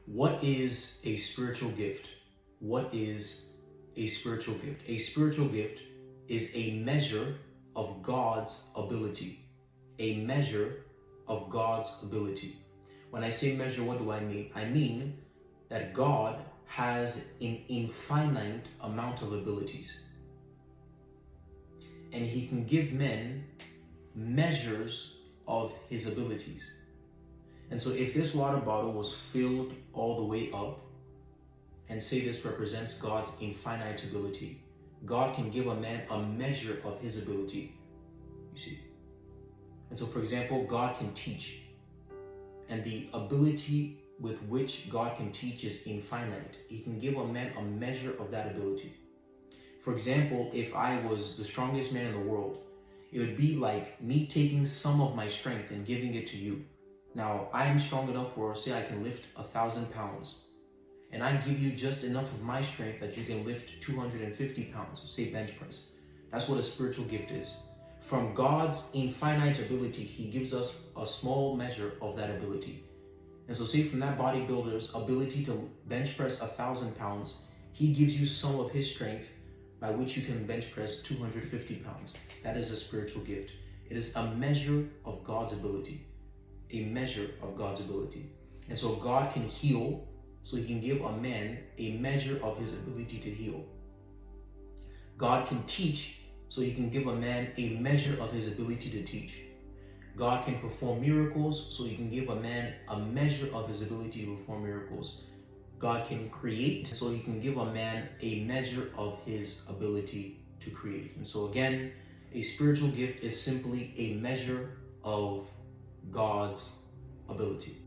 What is a spiritual gift? What is a spiritual gift? A spiritual gift is a measure of God's ability. A measure of God's ability. When I say measure, what do I mean? I mean that God has an infinite amount of abilities. And he can give men measures of his abilities. And so if this water bottle was filled all the way up, and say this represents God's infinite ability, God can give a man a measure of his ability, you see. And so, for example, God can teach, and the ability with which God can teach is infinite. He can give a man a measure of that ability. For example, if I was the strongest man in the world, it would be like me taking some of my strength and giving it to you. Now, I am strong enough where, say, I can lift 1,000 pounds, and I give you just enough of my strength that you can lift 250 pounds, say bench press. That's what a spiritual gift is. From God's infinite ability, he gives us a small measure of that ability. And so say from that bodybuilder's ability to bench press 1,000 pounds, he gives you some of his strength by which you can bench press 250 pounds. That is a spiritual gift. It is a measure of God's ability. A measure of God's ability. And so God can heal, so he can give a man a measure of his ability to heal. God can teach, so he can give a man a measure of his ability to teach. God can perform miracles, so he can give a man a measure of his ability to perform miracles. God can create, so he can give a man a measure of his ability to create. And so again, a spiritual gift is simply a measure of God's ability.